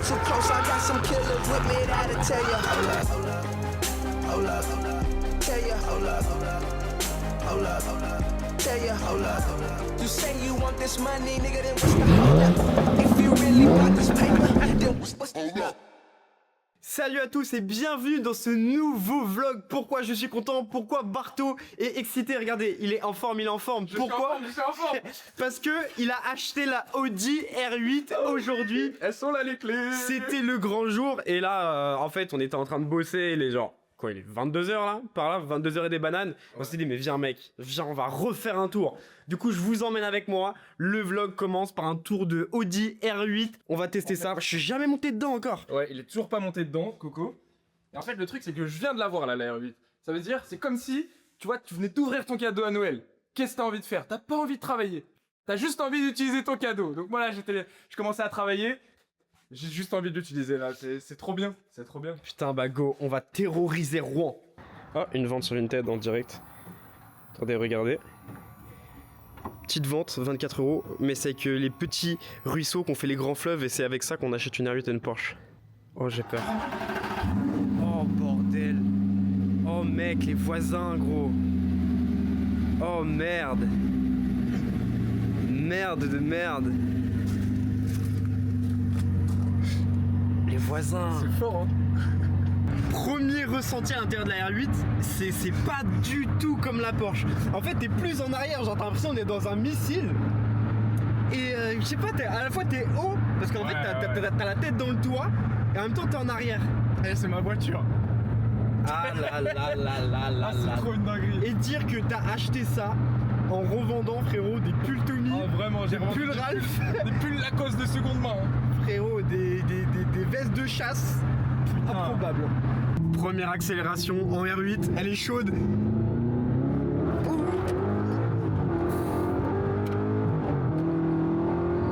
too close, I got some killers with me that'll tell ya. Hold up, hold up, hold up, hold up. Tell ya, hold up, hold up, hold up, hold up. Tell ya, hold up, hold up. You say you want this money, nigga, then what's the hold up? If you really want this paper, then what's the hold up? Salut à tous et bienvenue dans ce nouveau vlog. Pourquoi je suis content? Pourquoi Barto est excité? Regardez, il est en forme, il est en forme. Pourquoi? Je suis en forme. Parce que il a acheté la Audi R8 aujourd'hui. Elles sont là les clés. C'était le grand jour et là, en fait, on était en train de bosser, les gens. Quoi, il est 22h là, par là, 22h et des bananes. On s'est dit, mais viens mec, viens, on va refaire un tour. Du coup, je vous emmène avec moi. Le vlog commence par un tour de Audi R8. On va tester ça. Je suis jamais monté dedans encore. Ouais, il est toujours pas monté dedans, Coco. Et en fait, le truc, c'est que je viens de l'avoir là, la R8. Ça veut dire, c'est comme si, tu vois, tu venais d'ouvrir ton cadeau à Noël. Qu'est-ce que t'as envie de faire? T'as pas envie de travailler. T'as juste envie d'utiliser ton cadeau. Donc moi là, je commençais à travailler. J'ai juste envie de l'utiliser là. C'est trop bien. C'est trop bien. Putain, bah go, on va terroriser Rouen. Ah, une vente sur Vinted en direct. Attendez, regardez. Petite vente, 24 €, mais c'est avec les petits ruisseaux qu'on fait les grands fleuves et c'est avec ça qu'on achète une R8 et une Porsche. Oh, j'ai peur. Oh, bordel. Oh, mec, les voisins, gros. Oh, merde. Merde de merde. Les voisins. C'est fort, hein. Premier ressenti à l'intérieur de la R8, c'est pas du tout comme la Porsche. En fait, t'es plus en arrière, genre t'as l'impression qu'on est dans un missile. Et je sais pas, à la fois t'es haut, parce qu'en fait t'as la tête dans le toit, et en même temps t'es en arrière. Eh, c'est ma voiture. Ah là là là là là C'est là. trop une dinguerie. Et dire que t'as acheté ça en revendant, frérot, des pulls Tommy, Oh, vraiment, j'ai des pulls Ralph, Des pulls Lacoste de seconde main. Hein. frérot, des vestes de chasse. Improbable. Première accélération en R8, elle est chaude. Mec,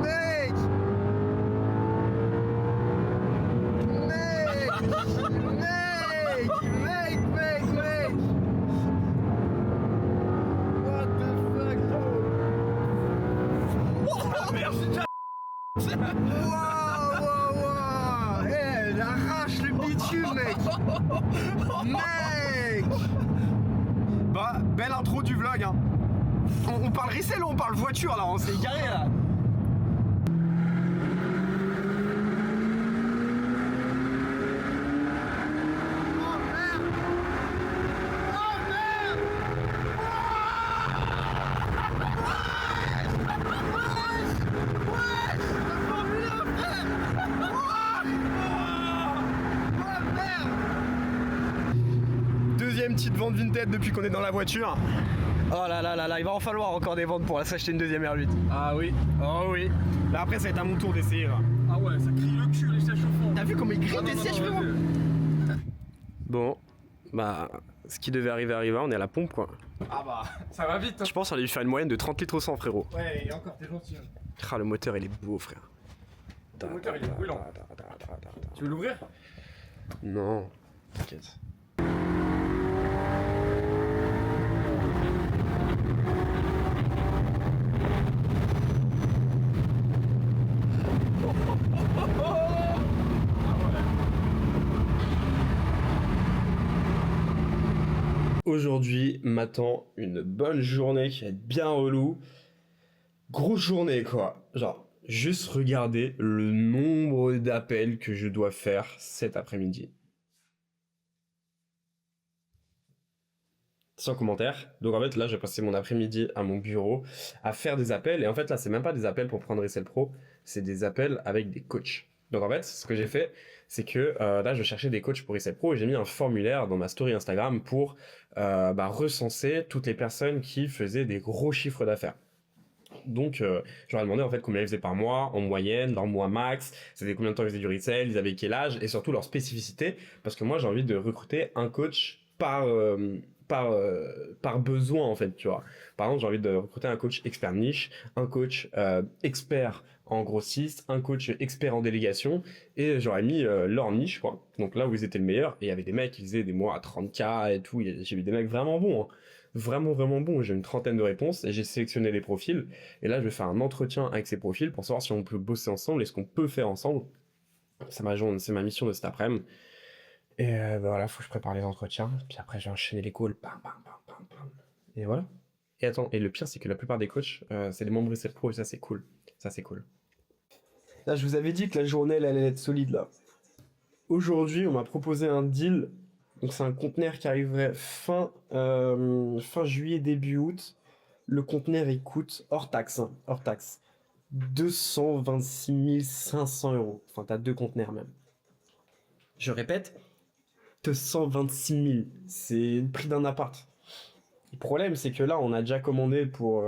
mec. What the fuck, bro? Oh merde, wow. Eh, elle arrache le bitume, mec. Mec. Bah, belle intro du vlog, hein. On parle resell ou on parle voiture, là? On s'est égaré, là. Deuxième petite vente Vinted depuis qu'on est dans la voiture. Oh là là là là, il va en falloir encore des ventes pour s'acheter une deuxième R8. Ah oui. Oh oui. Là après ça va être à mon tour d'essayer là. Ah ouais, ça crie le cul les sièges chauffants. T'as vu comment il grille des sièges, frérot? vas-y. Bon, bah ce qui devait arriver arriva, on est à la pompe quoi. Ah bah, ça va vite. Hein. Je pense qu'on allait lui faire une moyenne de 30 litres au 100, frérot. Ouais, et encore, t'es gentil. Hein. Ah, le moteur il est beau, frère. Le moteur, il est brûlant. Tu veux l'ouvrir? Non, t'inquiète. Aujourd'hui m'attend une bonne journée qui va être bien relou. Grosse journée quoi. Genre, juste regardez le nombre d'appels que je dois faire cet après-midi. Sans commentaire. Donc en fait là j'ai passé mon après-midi à mon bureau à faire des appels. Et en fait là c'est même pas des appels pour prendre Resell Pro, c'est des appels avec des coachs. Donc en fait ce que j'ai fait c'est que là je cherchais des coachs pour Resell Pro et j'ai mis un formulaire dans ma story Instagram pour recenser toutes les personnes qui faisaient des gros chiffres d'affaires. Donc je leur ai demandé en fait combien ils faisaient par mois en moyenne, leur mois max, c'était combien de temps ils faisaient du resell, ils avaient quel âge et surtout leur spécificité parce que moi j'ai envie de recruter un coach par besoin en fait, tu vois. Par exemple, j'ai envie de recruter un coach expert niche, un coach expert en grossiste, un coach expert en délégation, et j'aurais mis leur niche, quoi. Donc là où ils étaient le meilleur, et il y avait des mecs qui faisaient des mois à 30K et tout, j'ai vu des mecs vraiment bons, hein. Vraiment bons, j'ai une trentaine de réponses, et j'ai sélectionné les profils, et là je vais faire un entretien avec ces profils pour savoir si on peut bosser ensemble, et ce qu'on peut faire ensemble. C'est ma mission de cet après-midi. Et voilà, faut que je prépare les entretiens. Puis après, j'ai enchaîné les calls. Bam, bam, bam, bam, bam. Et voilà. Et attends, et le pire, c'est que la plupart des coachs, c'est des membres Recel Pro et ça, c'est cool. Ça, c'est cool. Là, je vous avais dit que la journée, elle allait être solide, là. Aujourd'hui, on m'a proposé un deal. Donc, c'est un conteneur qui arriverait fin juillet, début août. Le conteneur, il coûte, hors taxe, 226 500 €. Enfin, t'as 2 conteneurs même. Je répète, 226 000. C'est le prix d'un appart. Le problème, c'est que là, on a déjà commandé pour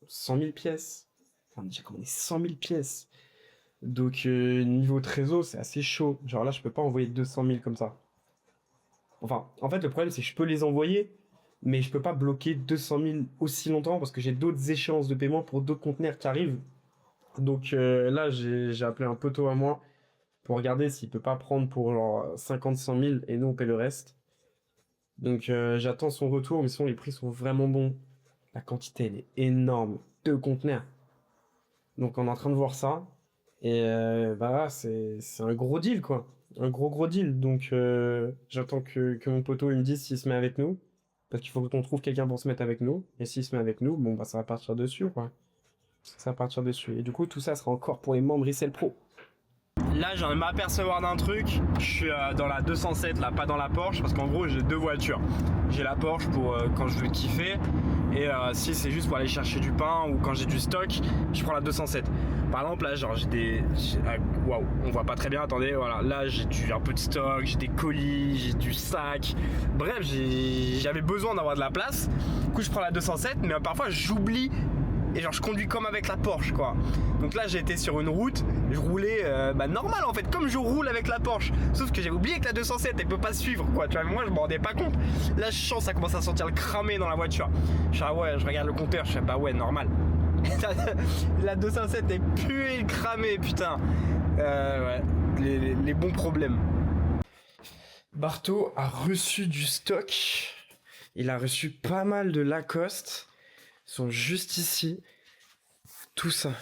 100 000 pièces. Enfin, on a déjà commandé 100 000 pièces. Donc, niveau trésor, c'est assez chaud. Genre là, je peux pas envoyer 200 000 comme ça. Enfin, en fait, le problème, c'est que je peux les envoyer, mais je peux pas bloquer 200 000 aussi longtemps parce que j'ai d'autres échéances de paiement pour d'autres conteneurs qui arrivent. Donc là, j'ai appelé un poteau à moi pour regarder s'il peut pas prendre pour genre 50-100 000 et nous on paie le reste. Donc j'attends son retour, mais sinon les prix sont vraiment bons. La quantité elle est énorme, 2 conteneurs. Donc on est en train de voir ça. Et bah c'est un gros deal quoi. Un gros deal. Donc j'attends que mon poteau il me dise s'il se met avec nous. Parce qu'il faut qu'on trouve quelqu'un pour se mettre avec nous. Et s'il se met avec nous, bon bah ça va partir dessus quoi. Ça va partir dessus. Et du coup tout ça sera encore pour les membres Recel Pro. Là, j'en ai m'apercevoir d'un truc. Je suis dans la 207, là, pas dans la Porsche, parce qu'en gros, j'ai 2 voitures. J'ai la Porsche pour quand je veux kiffer, et si c'est juste pour aller chercher du pain ou quand j'ai du stock, je prends la 207. Par exemple, là, genre, waouh, on voit pas très bien, attendez, voilà. Là, j'ai un peu de stock, j'ai des colis, j'ai du sac. Bref, j'avais besoin d'avoir de la place. Du coup, je prends la 207, mais parfois, j'oublie. Et genre je conduis comme avec la Porsche quoi. Donc là j'ai été sur une route, je roulais normal en fait, comme je roule avec la Porsche. Sauf que j'avais oublié que la 207 elle peut pas suivre quoi, tu vois, moi je m'en rendais pas compte. Là je sens ça commence à sentir le cramé dans la voiture. Je suis ouais, je regarde le compteur, je fais bah ouais normal. La 207 est puée le cramé putain. Ouais, les bons problèmes. Barto a reçu du stock. Il a reçu pas mal de Lacoste. Ils sont juste ici. Tout ça.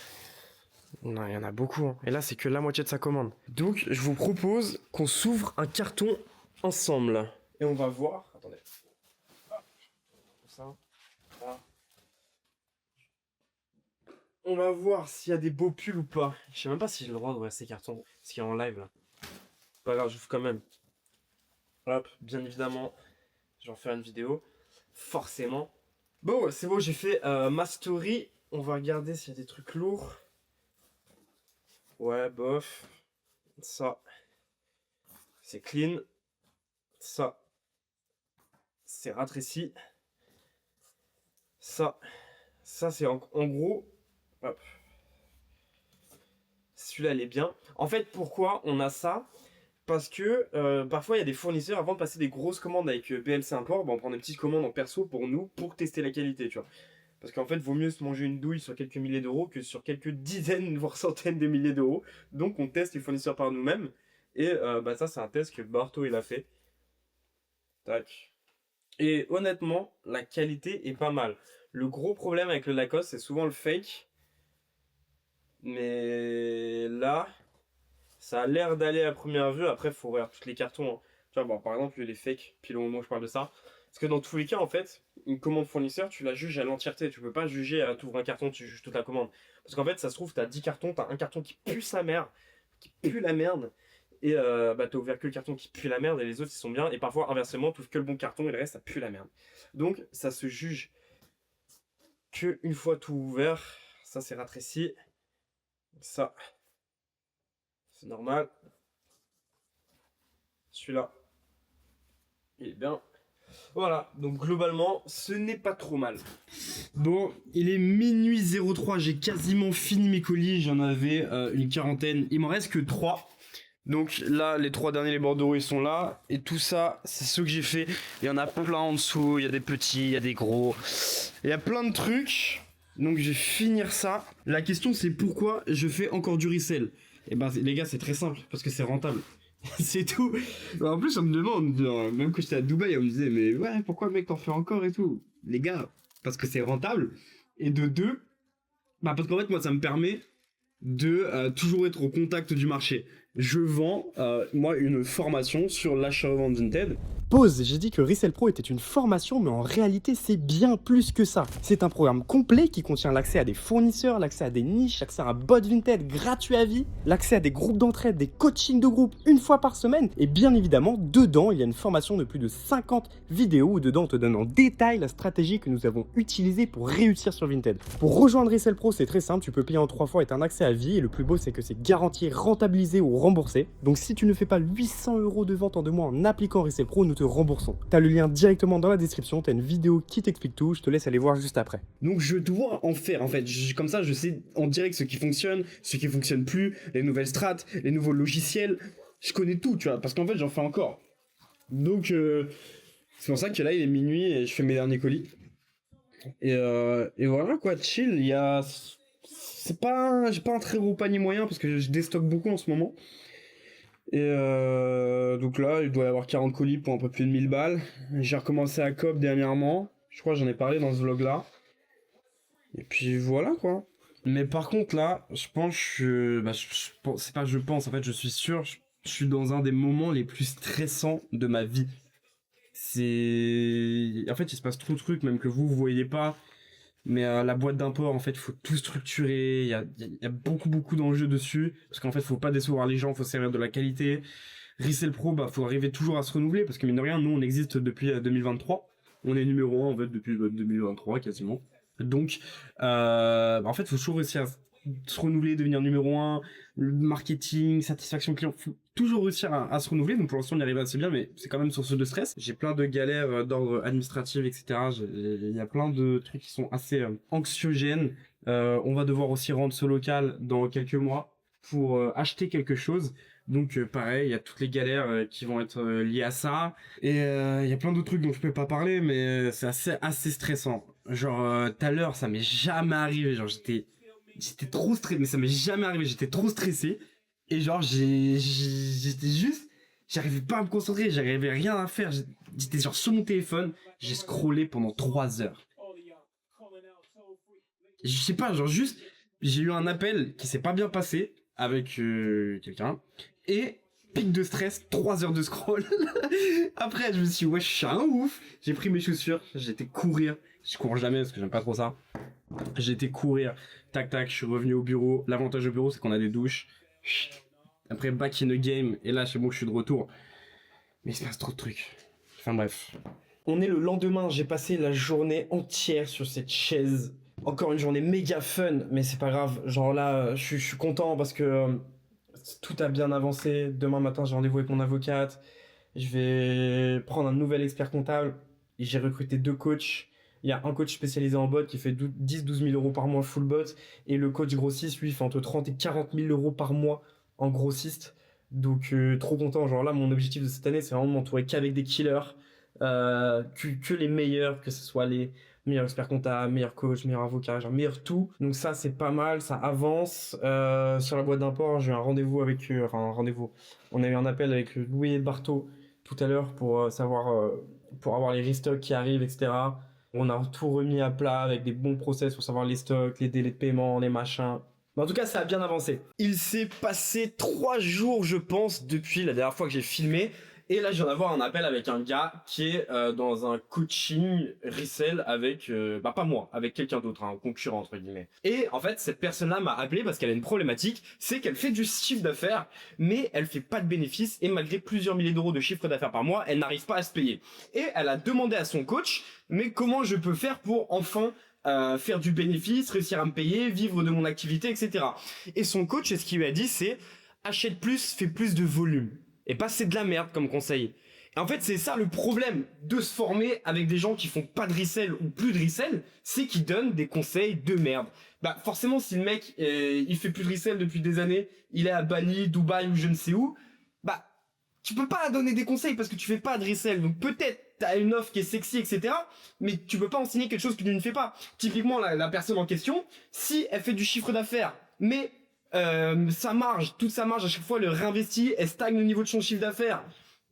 Non, il y en a beaucoup. Hein. Et là, c'est que la moitié de sa commande. Donc, je vous propose qu'on s'ouvre un carton ensemble. Et on va voir. Attendez. Ça. Là. On va voir s'il y a des beaux pulls ou pas. Je sais même pas si j'ai le droit d'ouvrir ces cartons. Parce qu'il est en live là. Pas grave, j'ouvre quand même. Hop, bien évidemment. Je vais en faire une vidéo. Forcément. Bon, c'est bon, j'ai fait ma story. On va regarder s'il y a des trucs lourds. Ouais, bof. Ça. C'est clean. Ça. C'est rétréci. Ça. Ça, c'est en gros. Hop. Celui-là, il est bien. En fait, pourquoi on a ça ? Parce que parfois il y a des fournisseurs, avant de passer des grosses commandes avec BLC Import, on prend des petites commandes en perso pour nous, pour tester la qualité, tu vois. Parce qu'en fait, vaut mieux se manger une douille sur quelques milliers d'euros que sur quelques dizaines, voire centaines de milliers d'euros. Donc on teste les fournisseurs par nous-mêmes. Et ça, c'est un test que Barto il a fait. Tac. Et honnêtement, la qualité est pas mal. Le gros problème avec le Lacoste, c'est souvent le fake. Mais là... ça a l'air d'aller à première vue, après il faut ouvrir tous les cartons. Hein. Tu vois, bon, par exemple, les fakes, puis le moment où je parle de ça. Parce que dans tous les cas, en fait, une commande fournisseur, tu la juges à l'entièreté. Tu peux pas juger à t'ouvrir un carton, tu juges toute la commande. Parce qu'en fait, ça se trouve, t'as 10 cartons, t'as un carton qui pue sa mère, qui pue la merde. Et t'as ouvert que le carton qui pue la merde et les autres ils sont bien. Et parfois, inversement, t'ouvres que le bon carton et le reste ça pue la merde. Donc, ça se juge que une fois tout ouvert. Ça, c'est rétréci. Ça. C'est normal. Celui-là, il est bien. Voilà, donc globalement, ce n'est pas trop mal. Bon, il est minuit 03, j'ai quasiment fini mes colis, j'en avais une quarantaine. Il m'en reste que 3. Donc là, les 3 derniers, les bordereaux, ils sont là. Et tout ça, c'est ce que j'ai fait. Il y en a plein en dessous, il y a des petits, il y a des gros. Il y a plein de trucs. Donc je vais finir ça. La question, c'est pourquoi je fais encore du resell. Et ben les gars, c'est très simple, parce que c'est rentable. C'est tout. En plus, on me demande, même quand j'étais à Dubaï, on me disait, mais ouais, pourquoi mec t'en fais encore et tout. Les gars, parce que c'est rentable. Et de 2, parce qu'en fait, moi, ça me permet de toujours être au contact du marché. je vends, moi, une formation sur l'achat-revente Vinted. Pause, j'ai dit que Resell Pro était une formation, mais en réalité, c'est bien plus que ça. C'est un programme complet qui contient l'accès à des fournisseurs, l'accès à des niches, l'accès à un bot Vinted gratuit à vie, l'accès à des groupes d'entraide, des coachings de groupe une fois par semaine. Et bien évidemment, dedans, il y a une formation de plus de 50 vidéos où dedans, on te donne en détail la stratégie que nous avons utilisée pour réussir sur Vinted. Pour rejoindre Resell Pro, c'est très simple, tu peux payer en 3 fois et t'as un accès à vie. Et le plus beau, c'est que c'est garanti rentabilisé ou remboursé. Donc si tu ne fais pas 800 € de vente en 2 mois en appliquant Resell Pro, nous te remboursons. T'as le lien directement dans la description, t'as une vidéo qui t'explique tout, je te laisse aller voir juste après. Donc je dois en faire en fait, comme ça je sais en direct ce qui fonctionne plus, les nouvelles strates, les nouveaux logiciels, je connais tout tu vois, parce qu'en fait j'en fais encore. Donc c'est pour ça que là il est minuit et je fais mes derniers colis. Et voilà quoi, chill, j'ai pas un très gros panier moyen parce que je déstocke beaucoup en ce moment. Et donc là, il doit y avoir 40 colis pour un peu plus de 1000 balles. J'ai recommencé à Coop dernièrement. Je crois que j'en ai parlé dans ce vlog là. Et puis voilà quoi. Mais par contre là, je pense que... c'est pas je pense, en fait je suis sûr, je suis dans un des moments les plus stressants de ma vie. En fait il se passe trop de trucs, même que vous voyez pas. Mais la boîte d'import, en fait, il faut tout structurer, il y a beaucoup d'enjeux dessus, parce qu'en fait, faut pas décevoir les gens, faut servir de la qualité. Resell Pro, faut arriver toujours à se renouveler, parce que mine de rien, nous, on existe depuis 2023. On est numéro 1, en fait, depuis 2023, quasiment. Donc, en fait, faut toujours réussir à se renouveler, devenir numéro 1, le marketing, satisfaction client, faut toujours réussir à se renouveler. Donc pour l'instant on y arrive assez bien, mais c'est quand même source de stress. J'ai plein de galères d'ordre administratif, etc. Il y a plein de trucs qui sont assez anxiogènes. On va devoir aussi rendre ce local dans quelques mois pour acheter quelque chose. Donc pareil, il y a toutes les galères qui vont être liées à ça. Et il y a plein d'autres trucs dont je peux pas parler, mais c'est assez stressant. Genre tout à l'heure ça m'est jamais arrivé, genre j'étais trop stressé, mais ça m'est jamais arrivé, j'étais trop stressé. Et genre, j'étais juste... J'arrivais pas à me concentrer, j'arrivais rien à faire. J'étais genre sur mon téléphone, j'ai scrollé pendant 3 heures. Je sais pas, genre juste... J'ai eu un appel qui s'est pas bien passé avec quelqu'un. Et pic de stress, 3 heures de scroll. Après, je me suis dit, ouais, je suis un ouf. J'ai pris mes chaussures, j'ai été courir. Je cours jamais parce que j'aime pas trop ça. J'ai été courir, tac tac, je suis revenu au bureau. L'avantage au bureau, c'est qu'on a des douches. Après, back in the game, et là, c'est bon, je suis de retour. Mais il se passe trop de trucs. Enfin bref. On est le lendemain, j'ai passé la journée entière sur cette chaise. Encore une journée méga fun, mais c'est pas grave. Genre là, je suis content parce que tout a bien avancé. Demain matin, j'ai rendez-vous avec mon avocate. Je vais prendre un nouvel expert comptable. Et j'ai recruté 2 coachs. Il y a un coach spécialisé en bot qui fait 10-12 000 € par mois full bot. Et le coach grossiste, lui, fait entre 30 et 40 000 € par mois en grossiste. Donc, trop content. Genre là, mon objectif de cette année, c'est vraiment de m'entourer qu'avec des killers. Que les meilleurs, que ce soit les meilleurs experts comptables, meilleurs coachs, meilleurs avocats, genre meilleurs tout. Donc ça, c'est pas mal, ça avance. Sur la boîte d'import, j'ai eu un rendez-vous avec eux. Enfin, un rendez-vous. On a eu un appel avec Louis et Bartho tout à l'heure pour savoir... pour avoir les restocks qui arrivent, etc. On a tout remis à plat avec des bons process pour savoir les stocks, les délais de paiement, les machins. Mais en tout cas, ça a bien avancé. Il s'est passé 3 jours, je pense, depuis la dernière fois que j'ai filmé. Et là, je viens d'avoir un appel avec un gars qui est dans un coaching resell avec, pas moi, avec quelqu'un d'autre, un concurrent entre guillemets. Et en fait, cette personne-là m'a appelé parce qu'elle a une problématique, c'est qu'elle fait du chiffre d'affaires, mais elle fait pas de bénéfices et malgré plusieurs milliers d'euros de chiffre d'affaires par mois, elle n'arrive pas à se payer. Et elle a demandé à son coach, mais comment je peux faire pour enfin faire du bénéfice, réussir à me payer, vivre de mon activité, etc. Et son coach, ce qu'il lui a dit, c'est achète plus, fais plus de volume. Et pas c'est de la merde comme conseil. Et en fait, c'est ça le problème de se former avec des gens qui font pas de resell ou plus de resell, c'est qu'ils donnent des conseils de merde. Bah forcément, si le mec il fait plus de resell depuis des années, il est à Bali, Dubaï ou je ne sais où, bah tu peux pas donner des conseils parce que tu fais pas de resell. Donc peut-être t'as une offre qui est sexy, etc. Mais tu peux pas enseigner quelque chose que tu ne fais pas. Typiquement, la personne en question, si elle fait du chiffre d'affaires, mais sa marge, toute sa marge à chaque fois elle le réinvestit, elle stagne au niveau de son chiffre d'affaires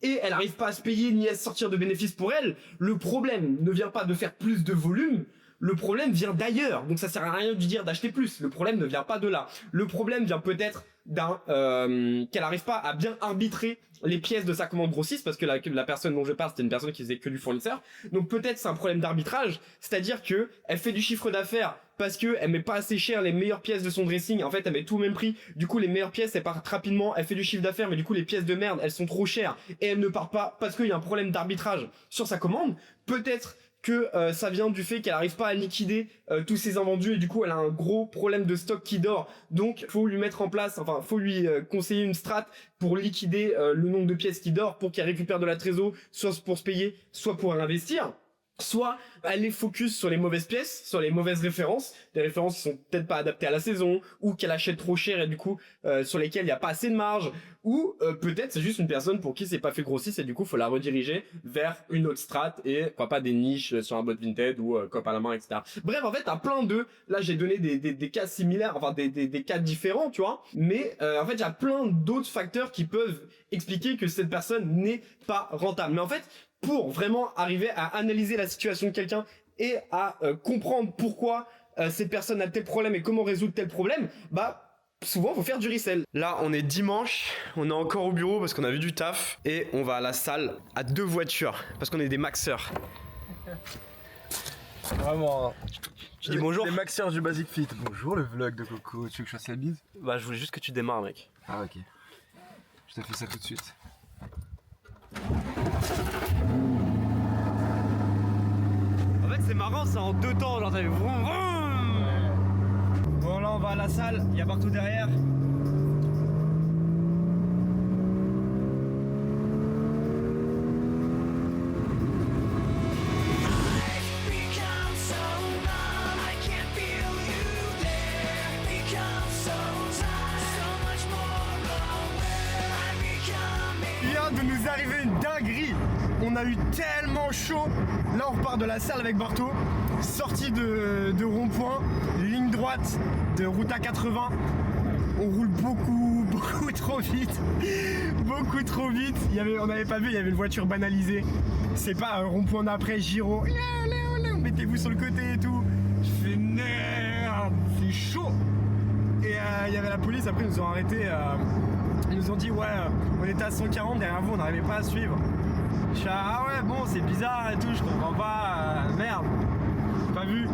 et elle n'arrive pas à se payer ni à sortir de bénéfices pour elle, le problème ne vient pas de faire plus de volume, Le problème vient d'ailleurs, donc ça sert à rien de dire d'acheter plus. Le problème ne vient pas de là. Le problème vient peut-être qu'elle arrive pas à bien arbitrer les pièces de sa commande grossiste, parce que la personne dont je parle, c'était une personne qui faisait que du fournisseur. Donc peut-être c'est un problème d'arbitrage, c'est-à-dire que elle fait du chiffre d'affaires parce que elle met pas assez cher les meilleures pièces de son dressing. En fait, elle met tout au même prix. Du coup, les meilleures pièces, elles partent rapidement. Elle fait du chiffre d'affaires, mais du coup, les pièces de merde, elles sont trop chères et elles ne partent pas parce qu'il y a un problème d'arbitrage sur sa commande. Peut-être que ça vient du fait qu'elle arrive pas à liquider tous ses invendus et du coup elle a un gros problème de stock qui dort, donc faut lui mettre en place, enfin faut lui conseiller une strat pour liquider le nombre de pièces qui dort pour qu'elle récupère de la trésor, soit pour se payer, soit pour investir. Soit elle est focus sur les mauvaises pièces, sur les mauvaises références, des références qui sont peut-être pas adaptées à la saison, ou qu'elle achète trop cher et du coup sur lesquelles il n'y a pas assez de marge, ou peut-être c'est juste une personne pour qui c'est pas fait grossiste et du coup faut la rediriger vers une autre strat et pourquoi pas des niches sur un bot Vinted ou cop à la main, etc. Bref, en fait t'as plein de, là j'ai donné des cas similaires, enfin des cas différents, tu vois, mais en fait il y a plein d'autres facteurs qui peuvent expliquer que cette personne n'est pas rentable. Mais en fait, pour vraiment arriver à analyser la situation de quelqu'un et à comprendre pourquoi cette personne a tel problème et comment résoudre tel problème, bah souvent faut faire du resell. Là on est dimanche, on est encore au bureau parce qu'on a vu du taf et on va à la salle à 2 voitures parce qu'on est des maxeurs. Vraiment. Tu dis bonjour. Les maxeurs du Basic Fit. Bonjour le vlog de Coco. Tu veux que je fasse la bise? Bah je voulais juste que tu démarres mec. Ah ok. Je te fais ça tout de suite. En fait c'est marrant, c'est en 2 temps, genre t'avais vroom vroom. Bon là on va à la salle, il y a partout derrière. Become so numb, I can't feel you there. Become so tired, so much more aware. I'm becoming. Il vient de nous arriver une dinguerie. On a eu tellement chaud. Là on repart de la salle avec Barto. Sortie de rond-point, ligne droite de route A80. On roule beaucoup trop vite. Beaucoup trop vite. On n'avait pas vu, il y avait une voiture banalisée. C'est pas un rond-point d'après, gyro. Mettez-vous sur le côté et tout. Je fais merde, c'est chaud. Et il y avait la police, après ils nous ont arrêtés. Ils nous ont dit ouais, on était à 140 derrière vous, on n'arrivait pas à suivre. Je suis ah ouais bon c'est bizarre et tout, je comprends pas, merde, j'ai pas vu.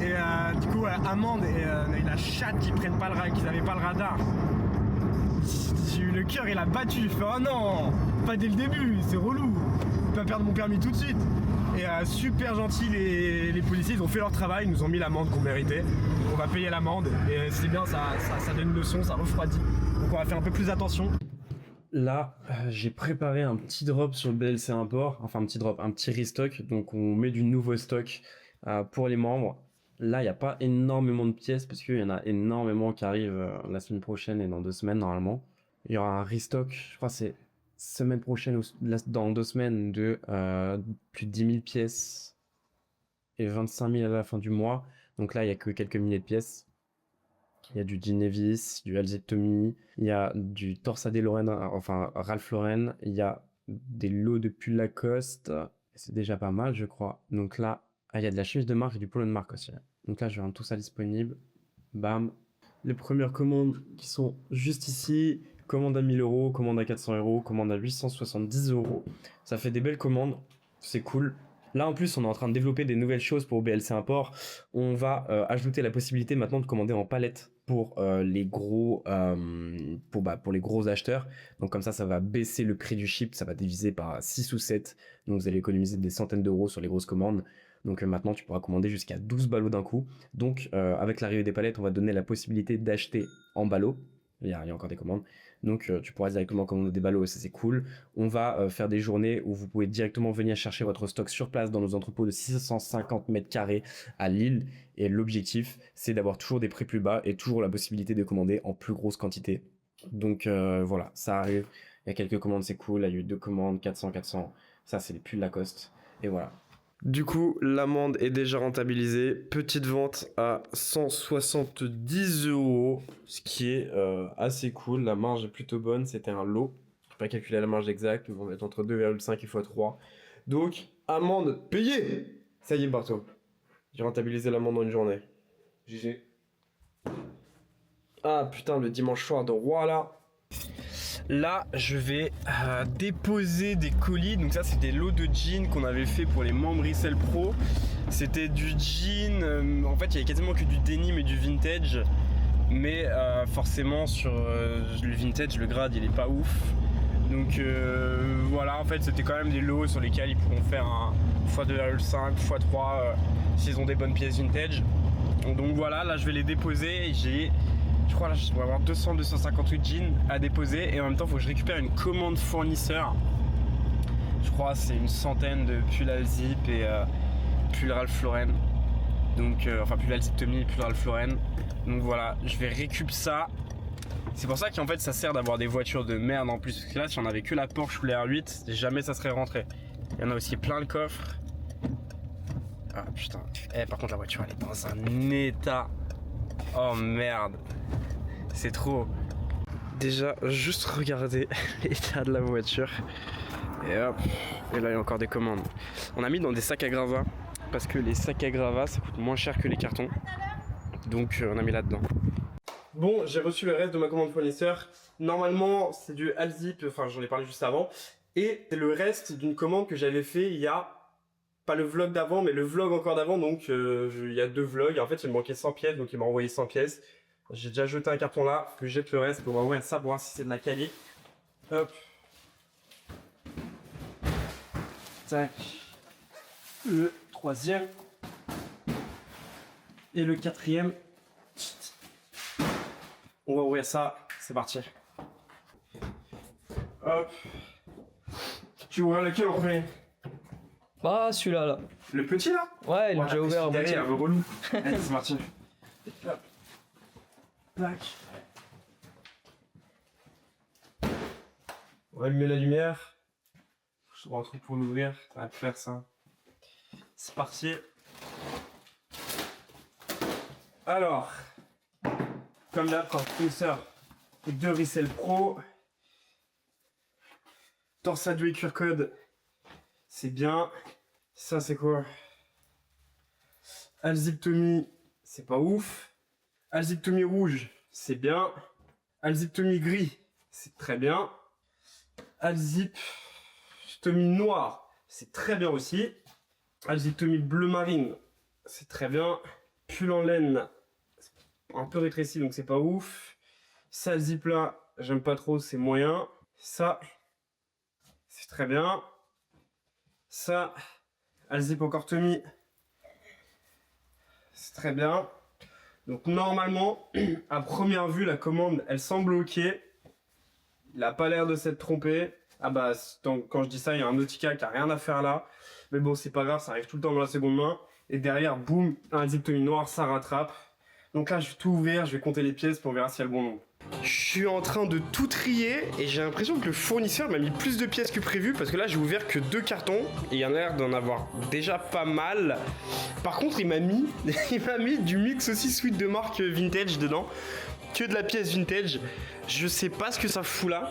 Et du coup amende et on a eu la chatte qu'ils prennent pas qu'ils avaient pas le radar. J'ai eu le cœur, il a battu, il fait oh non, pas dès le début, c'est relou, je peux pas perdre mon permis tout de suite. Et super gentils les policiers, ils ont fait leur travail, ils nous ont mis l'amende qu'on méritait. On va payer l'amende et c'est bien, ça donne une leçon, ça refroidit. Donc on va faire un peu plus attention. Là, j'ai préparé un petit drop sur le BLC Import, enfin un petit drop, un petit restock. Donc on met du nouveau stock pour les membres. Là, il n'y a pas énormément de pièces parce qu'il y en a énormément qui arrivent la semaine prochaine et dans 2 semaines normalement. Il y aura un restock, je crois que c'est semaine prochaine ou dans 2 semaines de plus de 10 000 pièces et 25 000 à la fin du mois. Donc là, il n'y a que quelques milliers de pièces. Il y a du Genevis, du Alzette Tommy, il y a du Torsadé Lauren, enfin Ralph Lauren, il y a des lots de pulls Lacoste, c'est déjà pas mal je crois. Donc là, il y a de la chemise de marque et du polo de marque aussi. Donc là, je vais rendre tout ça disponible. Bam. Les premières commandes qui sont juste ici, commande à 1000 €, commande à 400 €, commande à 870 €. Ça fait des belles commandes, c'est cool. Là en plus on est en train de développer des nouvelles choses pour BLC Import. On va ajouter la possibilité maintenant de commander en palette pour les gros pour les gros acheteurs. Donc comme ça va baisser le prix du ship, ça va diviser par 6 ou 7. Donc vous allez économiser des centaines d'euros sur les grosses commandes. Donc maintenant tu pourras commander jusqu'à 12 ballots d'un coup. Donc avec l'arrivée des palettes, on va donner la possibilité d'acheter en ballots. Il y a encore des commandes. Donc tu pourras directement commander des ballots, ça c'est cool. On va faire des journées où vous pouvez directement venir chercher votre stock sur place dans nos entrepôts de 650 mètres carrés à Lille. Et l'objectif, c'est d'avoir toujours des prix plus bas et toujours la possibilité de commander en plus grosse quantité. Donc voilà, ça arrive. Il y a quelques commandes, c'est cool. Il y a eu 2 commandes, 400. Ça, c'est les pulls Lacoste. Et voilà. Du coup, l'amende est déjà rentabilisée. Petite vente à 170 €, ce qui est assez cool. La marge est plutôt bonne. C'était un lot. Je n'ai pas calculé la marge exacte, mais on va être entre 2,5 et x3. Donc, amende payée. Ça y est, Barto. J'ai rentabilisé l'amende en une journée. GG. Ah putain, le dimanche soir de roi là. Là, je vais déposer des colis. Donc ça, c'est des lots de jeans qu'on avait fait pour les membres Resell Pro. C'était du jean. En fait, il y avait quasiment que du denim et du vintage. Mais forcément, sur le vintage, le grade, il est pas ouf. Donc voilà, en fait, c'était quand même des lots sur lesquels ils pourront faire un x2,5, x3 s'ils ont des bonnes pièces vintage. Donc voilà, là, je vais les déposer. Et je crois là, je vais avoir 200-258 jeans à déposer. Et en même temps, il faut que je récupère une commande fournisseur. Je crois c'est une centaine de pulls Alzip et pulls Ralph Lauren. Donc, enfin, pulls Alzip Tommy et pulls Ralph Lauren. Donc voilà, je vais récupérer ça. C'est pour ça qu'en fait ça sert d'avoir des voitures de merde en plus. Parce que là, si on avait que la Porsche ou les R8, jamais ça serait rentré. Il y en a aussi plein le coffre. Ah putain. Par contre, la voiture elle est dans un état. Oh merde. C'est trop. Déjà, juste regarder l'état de la voiture. Et hop. Et là, il y a encore des commandes. On a mis dans des sacs à gravats. Parce que les sacs à gravats, ça coûte moins cher que les cartons. Donc, on a mis là-dedans. Bon, j'ai reçu le reste de ma commande fournisseur. Normalement, c'est du Alzip. Enfin, j'en ai parlé juste avant. Et c'est le reste d'une commande que j'avais fait il y a... Pas le vlog d'avant, mais le vlog encore d'avant. Donc, il y a 2 vlogs. En fait, il me manquait 100 pièces. Donc, il m'a envoyé 100 pièces. J'ai déjà jeté un carton là, que je jette le reste, on va ouvrir ça pour voir si c'est de la quali. Hop. Tac. Le 3e. Et le 4e. On va ouvrir ça, c'est parti. Hop. Tu ouvres lequel en premier? Ah, celui-là, là. Le petit là? Ouais, il est déjà ouvert en moitié. Derrière, le relou. Allez, c'est parti. Hop. Tac. On va allumer la lumière. Je trouve un truc pour l'ouvrir. Ça va faire ça. C'est parti. Alors, comme d'hab, fournisseur de Resell Pro. Torsade et QR code. C'est bien. Ça, c'est quoi? Alzip Tommy, c'est pas ouf. Alzip Tommy rouge, c'est bien. Alzip Tommy gris, c'est très bien. Alzip Tommy noir, c'est très bien aussi. Alzip Tommy bleu marine, c'est très bien. Pull en laine, un peu rétréci donc c'est pas ouf. Ça, Alzip là, j'aime pas trop, c'est moyen. Ça, c'est très bien. Ça, Alzip encore Tommy, c'est très bien. Donc normalement, à première vue, la commande, elle semble ok. Il a pas l'air de s'être trompé. Ah bah, quand je dis ça, il y a un Nautica qui a rien à faire là. Mais bon, c'est pas grave, ça arrive tout le temps dans la seconde main. Et derrière, boum, un zip Tommy noir, ça rattrape. Donc là, je vais tout ouvrir, je vais compter les pièces pour voir s'il y a le bon nombre. Je suis en train de tout trier et j'ai l'impression que le fournisseur m'a mis plus de pièces que prévu parce que là j'ai ouvert que 2 cartons et il y en a l'air d'en avoir déjà pas mal. Par contre il m'a mis du mix aussi suite de marque vintage dedans, que de la pièce vintage. Je sais pas ce que ça fout là,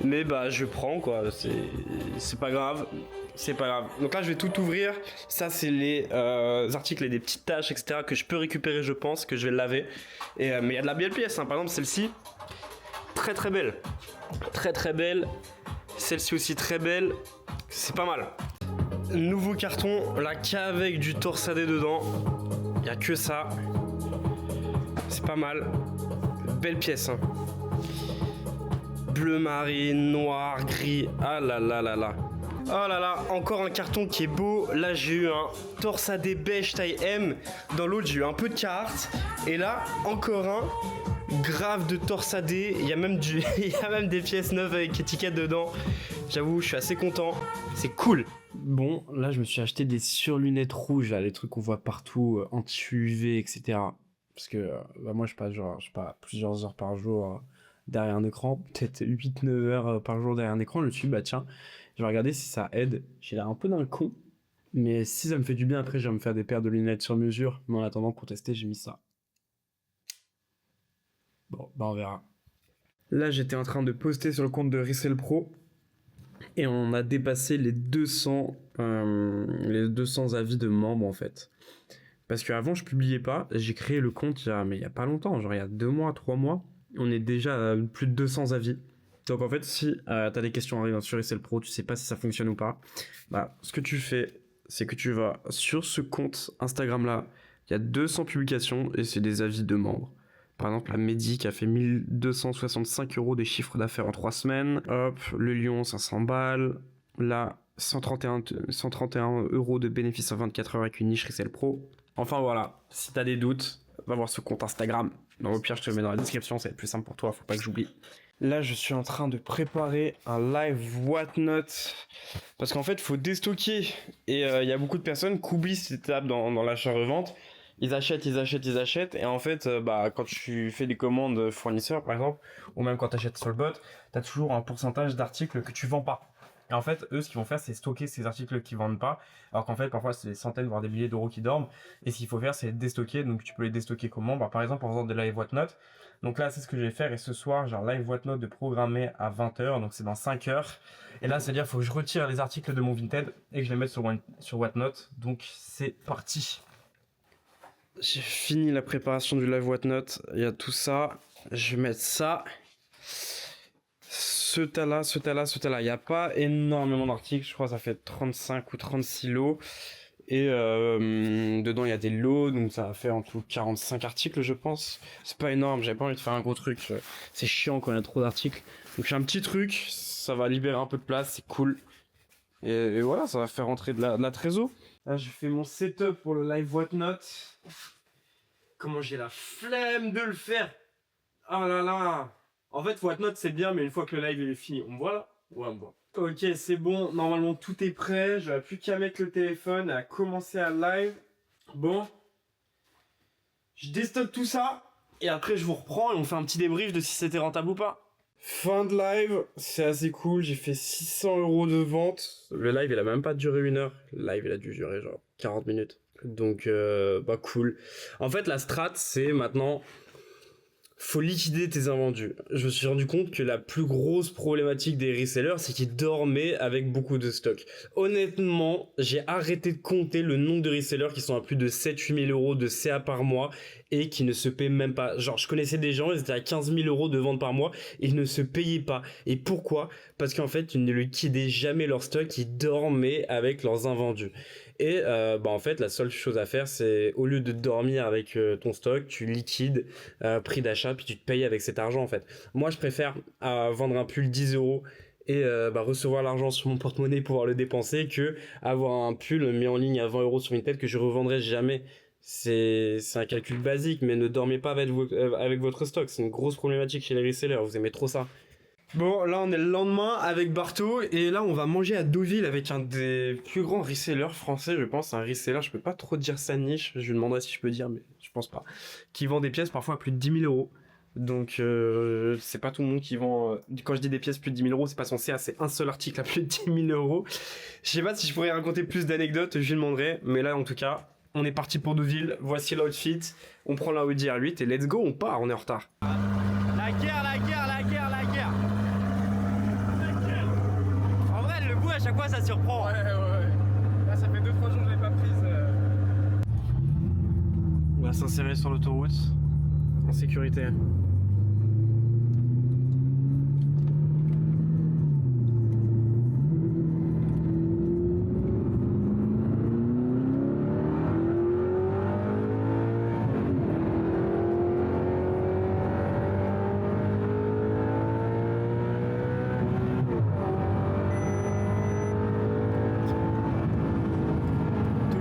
mais bah je prends quoi, c'est pas grave. C'est pas grave. Donc là je vais tout ouvrir. Ça c'est les articles et des petites taches etc que je peux récupérer, je pense que je vais le laver. Et, mais il y a de la belle pièce hein. Par exemple celle-ci, très très belle. Très très belle. Celle-ci aussi très belle. C'est pas mal. Nouveau carton, là qu'avec du torsadé dedans. Il n'y a que ça. C'est pas mal. Belle pièce hein. Bleu marine, noir, gris. Ah là là là là. Oh là là, encore un carton qui est beau. Là j'ai eu un torsadé beige taille M. Dans l'autre j'ai eu un peu de carte. Et là encore un grave de torsadé. Il y a même des pièces neuves avec étiquette dedans. J'avoue, je suis assez content. C'est cool. Bon, là je me suis acheté des surlunettes rouges, là, les trucs qu'on voit partout, anti-UV, etc. Parce que bah, moi je passe plusieurs heures par jour derrière un écran, peut-être 8-9 heures par jour derrière un écran. Je me suis dit bah tiens, je vais regarder si ça aide. J'ai l'air un peu d'un con, mais si ça me fait du bien, après je vais me faire des paires de lunettes sur mesure. Mais en attendant, pour tester, j'ai mis ça. Bon, bah on verra. Là, j'étais en train de poster sur le compte de Resell Pro et on a dépassé les 200 avis de membres en fait. Parce qu'avant, je publiais pas. J'ai créé le compte il y a pas longtemps, genre il y a 2 mois, 3 mois. On est déjà à plus de 200 avis. Donc en fait, si t'as des questions arrivant sur Resell Pro, tu sais pas si ça fonctionne ou pas, bah ce que tu fais, c'est que tu vas sur ce compte Instagram là, il y a 200 publications et c'est des avis de membres. Par exemple, la Mehdi qui a fait 1265 € de chiffre d'affaires en 3 semaines. Hop, le Lion, 500 balles. Là, 131 € de bénéfices en 24 heures avec une niche Resell Pro. Enfin voilà, si t'as des doutes, va voir ce compte Instagram. Dans le pire, je te le mets dans la description, ça va être plus simple pour toi, faut pas que j'oublie. Là, je suis en train de préparer un live whatnot. Parce qu'en fait, il faut déstocker. Et il y a beaucoup de personnes qui oublient cette étape dans l'achat-revente. Ils achètent. Et en fait, quand tu fais des commandes fournisseurs, par exemple, ou même quand tu achètes sur le bot, tu as toujours un pourcentage d'articles que tu vends pas. Et en fait, eux, ce qu'ils vont faire, c'est stocker ces articles qu'ils vendent pas. Alors qu'en fait, parfois, c'est des centaines, voire des milliers d'euros qui dorment. Et ce qu'il faut faire, c'est les déstocker. Donc, tu peux les déstocker comment? Par exemple, en faisant des live whatnot. Donc là, c'est ce que je vais faire. Et ce soir, j'ai un live whatnot de programmer à 20h. Donc, c'est dans 5 heures. Et là, c'est-à-dire, il faut que je retire les articles de mon Vinted et que je les mette sur whatnot. Donc, c'est parti. J'ai fini la préparation du live whatnot. Il y a tout ça. Je vais mettre ça. Ce tas-là. Il n'y a pas énormément d'articles. Je crois que ça fait 35 ou 36 lots. Et dedans, il y a des lots. Donc, ça va faire en tout 45 articles, je pense. C'est pas énorme. J'avais pas envie de faire un gros truc. C'est chiant quand il y a trop d'articles. Donc, j'ai un petit truc. Ça va libérer un peu de place. C'est cool. Et voilà, ça va faire rentrer de la trésor. Là, je fais mon setup pour le live whatnot. Comment j'ai la flemme de le faire. Ah là là. En fait, whatnot, c'est bien, mais une fois que le live est fini, on me voit là? Ouais, on me voit. Ok, c'est bon. Normalement, tout est prêt. J'aurais plus qu'à mettre le téléphone et à commencer à live. Bon. Je déstocke tout ça. Et après, je vous reprends et on fait un petit débrief de si c'était rentable ou pas. Fin de live. C'est assez cool. J'ai fait 600 € de vente. Le live, il a même pas duré 1 heure. Le live, il a dû durer genre 40 minutes. Donc, cool. En fait, la strat, c'est maintenant... faut liquider tes invendus. Je me suis rendu compte que la plus grosse problématique des resellers, c'est qu'ils dormaient avec beaucoup de stock. Honnêtement, j'ai arrêté de compter le nombre de resellers qui sont à plus de 7-8 000 € de CA par mois et qui ne se paient même pas. Genre, je connaissais des gens, ils étaient à 15 000 € de vente par mois et ils ne se payaient pas. Et pourquoi? Parce qu'en fait, ils ne liquidaient jamais leur stock, ils dormaient avec leurs invendus. Et en fait, la seule chose à faire, c'est au lieu de dormir avec ton stock, tu liquides prix d'achat, puis tu te payes avec cet argent en fait. Moi, je préfère vendre un pull 10 € et recevoir l'argent sur mon porte-monnaie pour pouvoir le dépenser que avoir un pull mis en ligne à 20 € sur Vinted que je revendrai jamais. C'est un calcul basique, mais ne dormez pas avec votre stock. C'est une grosse problématique chez les resellers. Vous aimez trop ça. Bon, là on est le lendemain avec Barto et là on va manger à Deauville avec un des plus grands resellers français, je pense, un reseller, je peux pas trop dire sa niche, je lui demanderai si je peux dire, mais je pense pas, qui vend des pièces parfois à plus de 10 000 €. Donc c'est pas tout le monde qui vend, quand je dis des pièces plus de 10 000 €, c'est pas son CA, c'est un seul article à plus de 10 000 €. Je sais pas si je pourrais raconter plus d'anecdotes, je lui demanderai, mais là en tout cas, on est parti pour Deauville, voici l'outfit, on prend la Audi R8 et let's go, on part, on est en retard. La guerre. En vrai, le goût à chaque fois ça surprend. Ouais. Là, ça fait 2-3 jours que je l'ai pas prise. On va s'insérer sur l'autoroute en sécurité.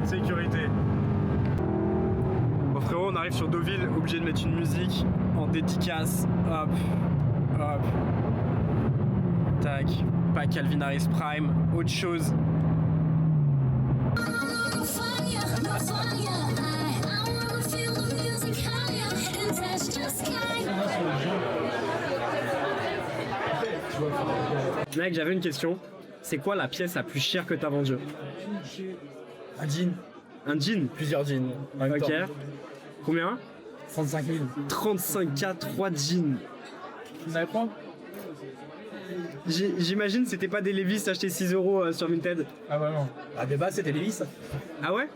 Sécurité. Bon frérot, on arrive sur Deauville, obligé de mettre une musique en dédicace. Hop. Tac. Pas Calvin Harris Prime, autre chose. Mec, j'avais une question. C'est quoi la pièce la plus chère que t'as vendue? Un jean. Un jean? Plusieurs jeans. En même Ok. temps. Combien? 35 000. 35K, 3 jeans. Vous savez quoi? J'imagine c'était pas des Levi's achetés 6 € sur Vinted. Ah ouais, non. À des base, c'était Levi's. Ah ouais?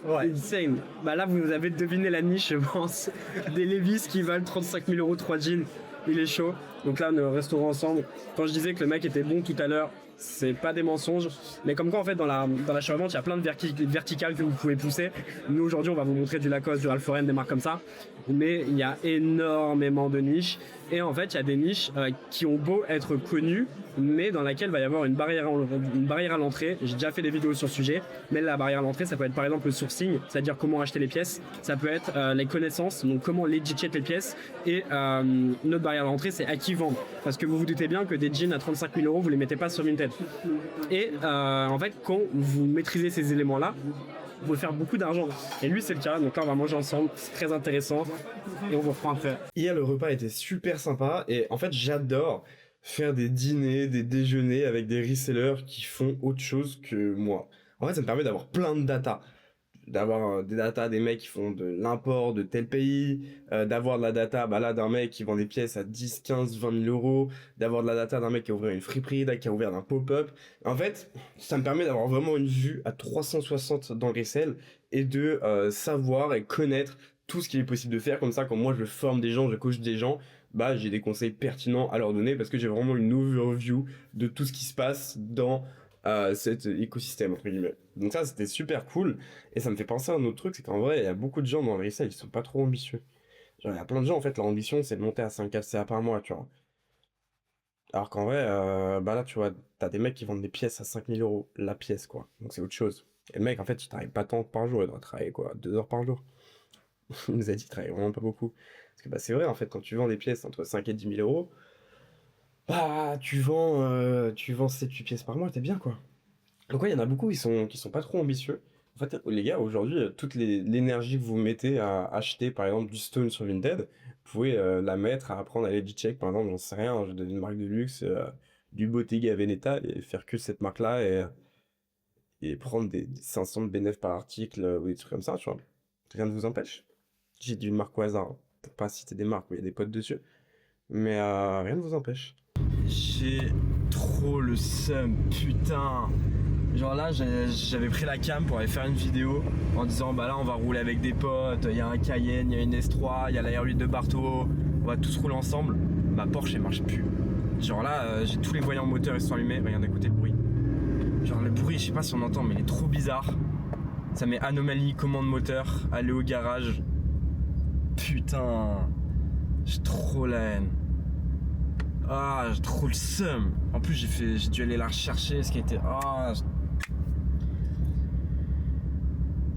Insane. Bah là, vous avez deviné la niche, je pense. Des Levi's qui valent 35 000 euros, 3 jeans. Il est chaud. Donc là, nous resterons ensemble. Quand je disais que le mec était bon tout à l'heure, c'est pas des mensonges. Mais comme quoi, en fait, dans la chevauchement, il y a plein de verticales que vous pouvez pousser. Nous, aujourd'hui, on va vous montrer du Lacoste, du Ralph Lauren, des marques comme ça. Mais il y a énormément de niches. Et en fait, il y a des niches qui ont beau être connues, mais dans laquelle il va y avoir une barrière à l'entrée. J'ai déjà fait des vidéos sur ce sujet, mais la barrière à l'entrée, ça peut être par exemple le sourcing, c'est-à-dire comment acheter les pièces. Ça peut être les connaissances, donc comment legit check les pièces. Et notre barrière à l'entrée, c'est à qui vendre. Parce que vous vous doutez bien que des jeans à 35 000 euros, vous les mettez pas sur Vinted. Et en fait, quand vous maîtrisez ces éléments-là, vous pouvez faire beaucoup d'argent. Et lui, c'est le cas. Donc là, on va manger ensemble. C'est très intéressant. Et on vous reprend après. Hier, le repas était super sympa. Et en fait, j'adore faire des dîners, des déjeuners avec des resellers qui font autre chose que moi. En fait, ça me permet d'avoir plein de data. D'avoir des data des mecs qui font de l'import de tel pays, d'avoir de la data là d'un mec qui vend des pièces à 10, 15, 20 000 euros, d'avoir de la data d'un mec qui a ouvert une friperie, qui a ouvert un pop-up. En fait, ça me permet d'avoir vraiment une vue à 360 dans le resell et de savoir et connaître tout ce qu'il est possible de faire. Comme ça, quand moi je forme des gens, je coach des gens, bah j'ai des conseils pertinents à leur donner parce que j'ai vraiment une overview de tout ce qui se passe dans cet écosystème entre guillemets. Donc ça c'était super cool et ça me fait penser à un autre truc, c'est qu'en vrai il y a beaucoup de gens dans le resell qui sont pas trop ambitieux. Genre il y a plein de gens en fait leur ambition c'est de monter à 5 CA par mois, tu vois. Alors qu'en vrai bah là tu vois t'as des mecs qui vendent des pièces à 5 000 euros la pièce quoi, donc c'est autre chose. Et le mec en fait il travaille pas tant par jour, il doit travailler quoi 2 heures par jour. Il nous a dit qu'il travaille vraiment pas beaucoup. Parce que bah c'est vrai en fait quand tu vends des pièces entre 5 et 10 000 euros, bah tu vends 7-8 pièces par mois, t'es bien quoi. Donc ouais, il y en a beaucoup qui sont pas trop ambitieux. En fait, les gars, aujourd'hui, toute l'énergie que vous mettez à acheter par exemple du Stone sur Vinted, vous pouvez la mettre à apprendre à legit check, par exemple, j'en sais rien, je donne une marque de luxe, du Bottega Veneta, et faire que cette marque-là et prendre des 500 de bénéfices par article ou des trucs comme ça, tu vois. Rien ne vous empêche. J'ai dit une marque au hasard, hein, pour pas citer des marques où il y a des potes dessus, mais rien ne vous empêche. J'ai trop le seum, putain. Genre là, j'avais pris la cam pour aller faire une vidéo en disant bah là on va rouler avec des potes, il y a un Cayenne, il y a une S3, il y a la R8 de Bartolo, on va tous rouler ensemble. Ma Porsche elle marche plus. Genre là, j'ai tous les voyants moteurs ils sont allumés, regardez écoutez le bruit. Genre le bruit, je sais pas si on entend mais il est trop bizarre. Ça met anomalie, commande moteur, aller au garage. Putain, j'ai trop la haine. Ah, j'ai trop le seum. En plus, j'ai dû aller la rechercher, ce qui était... Ah,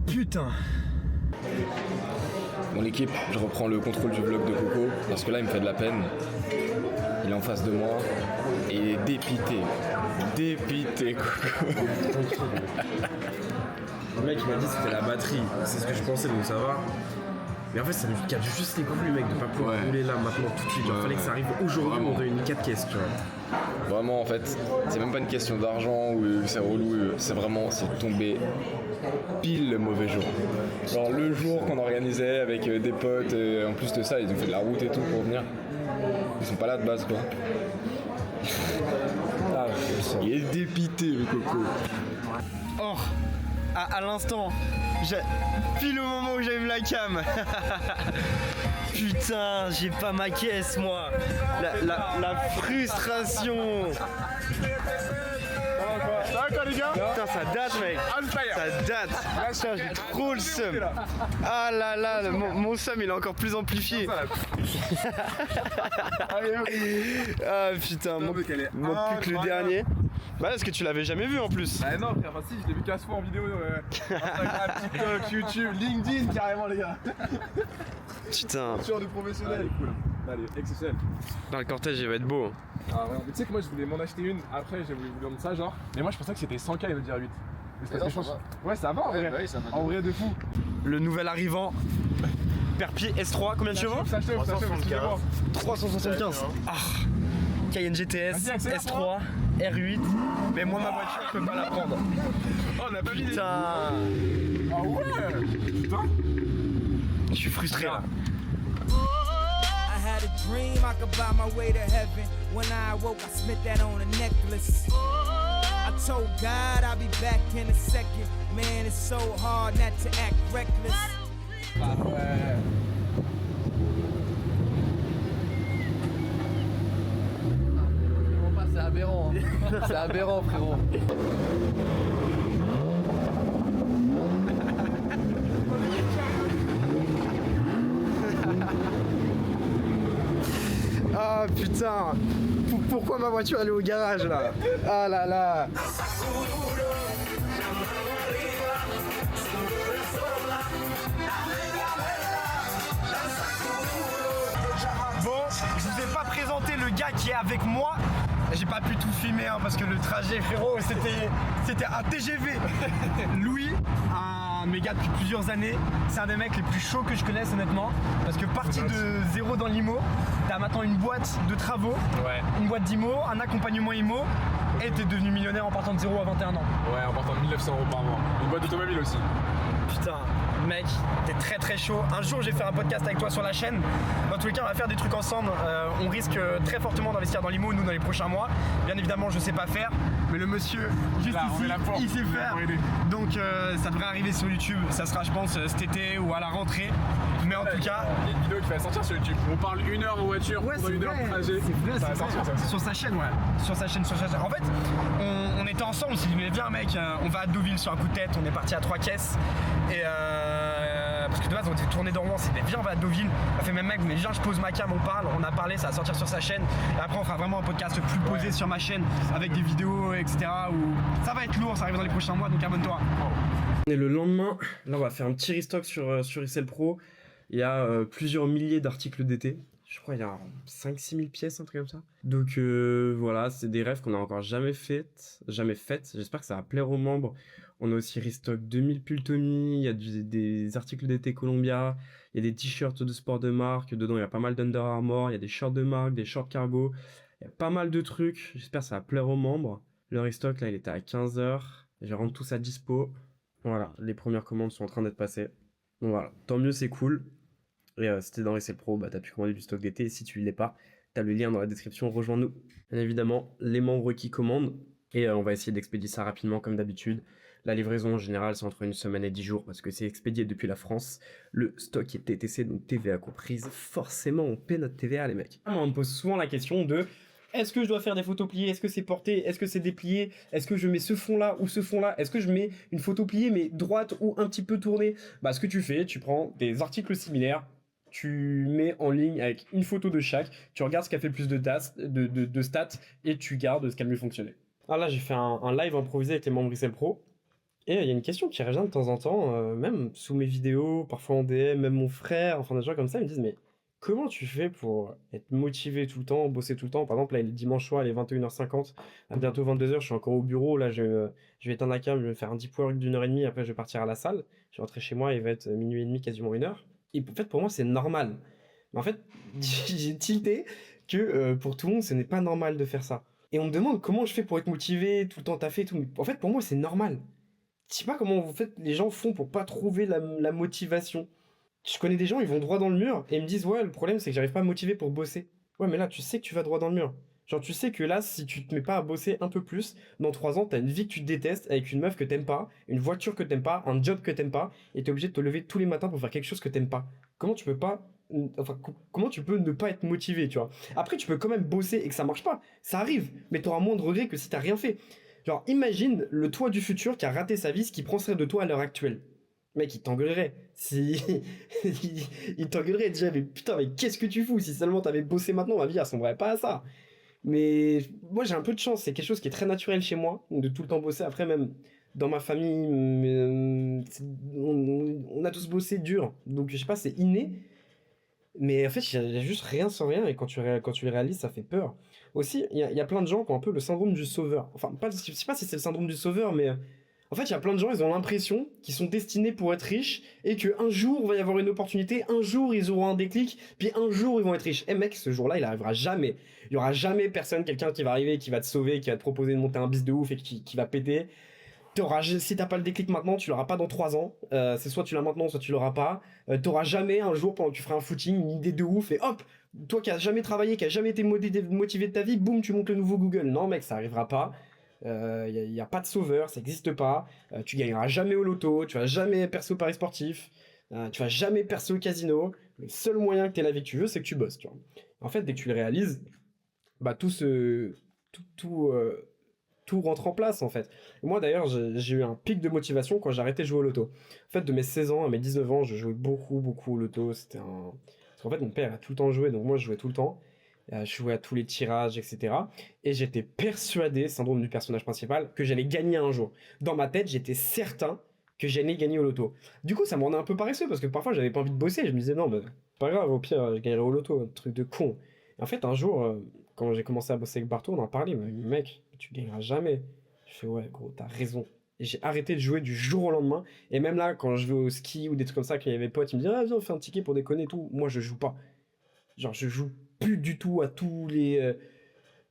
putain. Mon équipe, je reprends le contrôle du vlog de Coco parce que là il me fait de la peine. Il est en face de moi et il est dépité. Dépité Coco. Le mec il m'a dit que c'était la batterie, c'est ce que je pensais donc ça va. Mais en fait ça lui casse juste les couilles mec de pas pouvoir rouler là maintenant tout de suite. Genre fallait que ça arrive aujourd'hui on donne une 4 caisses tu vois. Vraiment en fait, c'est même pas une question d'argent ou c'est relou, c'est tombé pile le mauvais jour. Genre le jour qu'on organisait avec des potes, et en plus de ça ils ont fait de la route et tout pour venir. Ils sont pas là de base quoi. Ah, il est dépité le Coco. Oh, à l'instant, pile au moment où j'ai mis la cam. Putain, j'ai pas ma caisse moi. La frustration. Ça va quoi les gars? Putain, ça date mec. Ça date. Putain, j'ai trop le seum. Ah là là, mon seum il est encore plus amplifié. Ah putain, manque plus que le dernier. Bah est-ce que tu l'avais jamais vu en plus? Ah non frère, bah si, je l'ai vu 15 fois en vidéo, Instagram, TikTok, YouTube, LinkedIn carrément les gars. Putain. Sur du professionnel. Cool. Allez, exceptionnel. Dans le cortège il va être beau. Ah ouais, mais tu sais que moi je voulais m'en acheter une, après j'ai voulu vous vendre ça genre. Mais moi je pensais que c'était 100K il veut dire 8. Mais c'est parce que je pense... Ouais ça va en vrai, en vrai de fou. Le nouvel arrivant, Perpier S3, combien de chevaux? Ça chauffe, 375. Ah, Cayenne GTS, S3, R8. Mais moi ma voiture je peux pas la prendre. Oh on a pas mis. Putain. Ah ouais. Putain. Je suis frustré là. I had a dream I could buy my way to heaven. When I awoke, I spent that on a necklace. I told God I'll be back in a second. Man, it's so hard not to act reckless. C'est aberrant, hein. C'est aberrant, frérot. Ah putain, pourquoi ma voiture elle est au garage là? Ah là là. Bon, je vous ai pas présenté le gars qui est avec moi. J'ai pas pu tout filmer hein, parce que le trajet, frérot, c'était un TGV. Louis, un mes gars depuis plusieurs années, c'est un des mecs les plus chauds que je connaisse honnêtement. Parce que parti de zéro dans l'IMO, t'as maintenant une boîte de travaux, une boîte d'IMO, un accompagnement IMO, et t'es devenu millionnaire en partant de 0 à 21 ans. Ouais, en partant de 1900 € par mois. Une boîte d'automobile aussi. Putain, mec, t'es très très chaud. Un jour, j'ai fait un podcast avec toi sur la chaîne. Dans tous les cas, on va faire des trucs ensemble. On risque très fortement d'investir dans l'IMO, nous, dans les prochains mois. Bien évidemment, je sais pas faire, mais le monsieur, juste Là, on ici, est là pour. il sait On est là faire. pour aider. Donc, ça devrait arriver sur YouTube. Ça sera, je pense, cet été ou à la rentrée. Mais en tout cas, Il y a une vidéo qui va sortir sur YouTube. On parle 1 heure en voiture, pendant 1 heure de trajet. Ça va sortir, ça. C'est sur sa chaîne, ouais. Sur sa chaîne. En fait, on était ensemble, on s'est dit, mais viens mec, on va à Deauville sur un coup de tête, on est parti à 3 caisses. Et parce que de base, on était tourné dans Rouen, on s'est dit, viens, on va à Deauville. On a fait, même mec, mais viens, je pose ma cam, on parle, on a parlé, ça va sortir sur sa chaîne. Et après, on fera vraiment un podcast plus posé sur ma chaîne, avec des vidéos, etc. Où ça va être lourd, ça arrive dans les prochains mois, donc abonne-toi. Et le lendemain, là on va faire un petit restock sur Issel Pro. Il y a plusieurs milliers d'articles d'été. Je crois qu'il y a 5-6 000 pièces, un truc comme ça. Donc voilà, c'est des rêves qu'on n'a encore jamais faites. J'espère que ça va plaire aux membres. On a aussi restock 2000 pulls Tommy, il y a des articles d'été Columbia, il y a des t-shirts de sport de marque. Dedans, il y a pas mal d'Under Armour, il y a des shorts de marque, des shorts cargo. Il y a pas mal de trucs. J'espère que ça va plaire aux membres. Le restock, là, il était à 15h. Je rentre tous à dispo. Voilà, les premières commandes sont en train d'être passées. Donc voilà, tant mieux, c'est cool. Et si t'es dans Issel Pro, bah t'as pu commander du stock d'été. Et si tu l'es pas, t'as le lien dans la description, rejoins-nous. Bien évidemment, les membres qui commandent. Et on va essayer d'expédier ça rapidement comme d'habitude. La livraison en général, c'est entre 1 semaine et 10 jours parce que c'est expédié depuis la France. Le stock est TTC, donc TVA comprise. Forcément, on paie notre TVA, les mecs. Moi, on me pose souvent la question de... Est-ce que je dois faire des photos pliées? Est-ce que c'est porté? Est-ce que c'est déplié? Est-ce que je mets ce fond-là ou ce fond-là? Est-ce que je mets une photo pliée mais droite ou un petit peu tournée? Bah, ce que tu fais, tu prends des articles similaires, tu mets en ligne avec une photo de chaque, tu regardes ce qui a fait le plus de stats et tu gardes ce qui a le mieux fonctionné. Ah là, j'ai fait un live improvisé avec les membres Issel Pro. Et il y a une question qui revient de temps en temps, même sous mes vidéos, parfois en DM, même mon frère, enfin des gens comme ça, ils me disent mais comment tu fais pour être motivé tout le temps, bosser tout le temps? Par exemple, là, le dimanche soir, il est 21h50, à bientôt 22h, je suis encore au bureau, là, je vais éteindre la cam, je vais faire un deep work d'1h30, après je vais partir à la salle, je vais rentrer chez moi, il va être minuit et demi, quasiment 1h. Et en fait, pour moi, c'est normal. Mais en fait, j'ai tilté que pour tout le monde, ce n'est pas normal de faire ça. Et on me demande comment je fais pour être motivé, tout le temps taffer et tout. Mais en fait, pour moi, c'est normal. Je sais pas comment en fait, les gens font pour pas trouver la motivation. Je connais des gens, ils vont droit dans le mur et ils me disent ouais, le problème c'est que j'arrive pas à me motiver pour bosser. Ouais, mais là, tu sais que tu vas droit dans le mur. Genre, tu sais que là, si tu te mets pas à bosser un peu plus, dans 3 ans, t'as une vie que tu détestes, avec une meuf que t'aimes pas, une voiture que t'aimes pas, un job que t'aimes pas, et t'es obligé de te lever tous les matins pour faire quelque chose que t'aimes pas. Comment tu peux pas... Enfin, comment tu peux ne pas être motivé, tu vois? Après, tu peux quand même bosser et que ça marche pas. Ça arrive, mais t'auras moins de regrets que si t'as rien fait. Genre, imagine le toi du futur qui a raté sa vie, ce qui prend soin de toi à l'heure actuelle. Mec, il t'engueulerait. Si... il t'engueulerait déjà, mais putain, mais qu'est-ce que tu fous? Si seulement t'avais bossé maintenant, ma vie, elle ressemblerait pas à ça. Mais moi, j'ai un peu de chance. C'est quelque chose qui est très naturel chez moi, de tout le temps bosser. Après, même dans ma famille, on a tous bossé dur. Donc, je sais pas, c'est inné. Mais en fait, il y a juste rien sans rien. Et quand tu les réalises, ça fait peur. Aussi, il y a plein de gens qui ont un peu le syndrome du sauveur. Enfin, je sais pas si c'est le syndrome du sauveur, mais... En fait, il y a plein de gens, ils ont l'impression qu'ils sont destinés pour être riches et qu'un jour, il va y avoir une opportunité, un jour, ils auront un déclic, puis un jour, ils vont être riches. Eh mec, ce jour-là, il arrivera jamais. Il y aura jamais quelqu'un qui va arriver, qui va te sauver, qui va te proposer de monter un bis de ouf et qui va péter. Si t'as pas le déclic maintenant, tu l'auras pas dans 3 ans. C'est soit tu l'as maintenant, soit tu l'auras pas. T'auras jamais un jour, pendant que tu feras un footing, une idée de ouf et hop, toi qui as jamais travaillé, qui a jamais été motivé de ta vie, boum, tu montes le nouveau Google. Non mec, ça arrivera pas. Il n'y a pas de sauveur, ça n'existe pas. Tu gagneras jamais au loto, tu vas jamais perso paris sportif, tu vas jamais perso au casino. Le seul moyen que tu aies la vie que tu veux, c'est que tu bosses, tu vois. En fait, dès que tu le réalises, bah tout rentre en place en fait. Moi d'ailleurs, j'ai eu un pic de motivation quand j'ai arrêté de jouer au loto. En fait, de mes 16 ans à mes 19 ans, je jouais beaucoup au loto. Parce qu'en fait, mon père a tout le temps joué, donc moi je jouais tout le temps. Je jouais à tous les tirages, etc. Et j'étais persuadé, syndrome du personnage principal, que j'allais gagner un jour. Dans ma tête, j'étais certain que j'allais gagner au loto. Du coup, ça me rendait un peu paresseux parce que parfois j'avais pas envie de bosser. Je me disais non, mais pas grave, au pire, je gagnerai au loto, un truc de con. Et en fait, un jour, quand j'ai commencé à bosser avec Barto, on en parlait. Il m'a dit, mec, tu gagneras jamais. Je fais ouais, gros, t'as raison. Et j'ai arrêté de jouer du jour au lendemain. Et même là, quand je vais au ski ou des trucs comme ça, qu'il y avait potes, ils me disent ah, viens, on fait un ticket pour déconner et tout. Moi, je joue pas. Genre, je joue plus du tout à tous les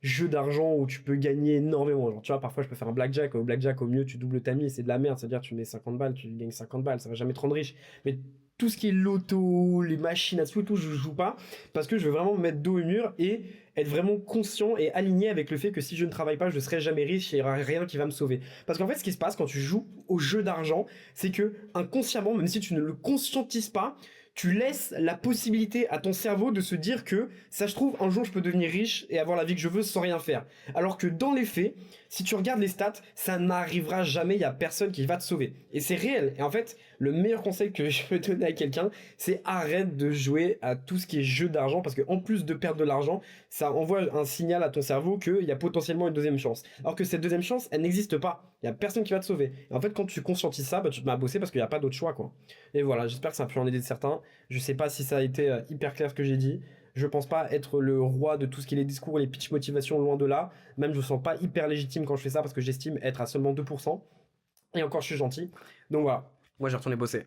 jeux d'argent où tu peux gagner énormément. Genre, tu vois, parfois, je peux faire un blackjack. Au blackjack, au mieux, tu doubles ta mise. C'est de la merde. C'est-à-dire, tu mets 50 balles, tu gagnes 50 balles. Ça va jamais te rendre riche. Mais tout ce qui est loto, les machines à sous et tout, je joue pas. Parce que je veux vraiment me mettre dos au mur et être vraiment conscient et aligné avec le fait que si je ne travaille pas, je ne serai jamais riche et il n'y aura rien qui va me sauver. Parce qu'en fait, ce qui se passe quand tu joues au jeu d'argent, c'est que inconsciemment, même si tu ne le conscientises pas, tu laisses la possibilité à ton cerveau de se dire que ça se trouve un jour je peux devenir riche et avoir la vie que je veux sans rien faire. Alors que dans les faits, si tu regardes les stats, ça n'arrivera jamais, il y a personne qui va te sauver. Et c'est réel. Et en fait, le meilleur conseil que je peux donner à quelqu'un, c'est arrête de jouer à tout ce qui est jeu d'argent parce que en plus de perdre de l'argent, ça envoie un signal à ton cerveau qu'il y a potentiellement une deuxième chance. Alors que cette deuxième chance, elle n'existe pas. Il y a personne qui va te sauver. Et en fait, quand tu conscientises ça, bah, tu te mets à bosser parce qu'il n'y a pas d'autre choix, quoi. Et voilà, j'espère que ça a pu en aider certains. Je sais pas si ça a été hyper clair ce que j'ai dit. Je pense pas être le roi de tout ce qui est les discours et les pitch motivation, loin de là. Même je me sens pas hyper légitime quand je fais ça parce que j'estime être à seulement 2%. Et encore je suis gentil. Donc voilà, moi j'ai retourné bosser.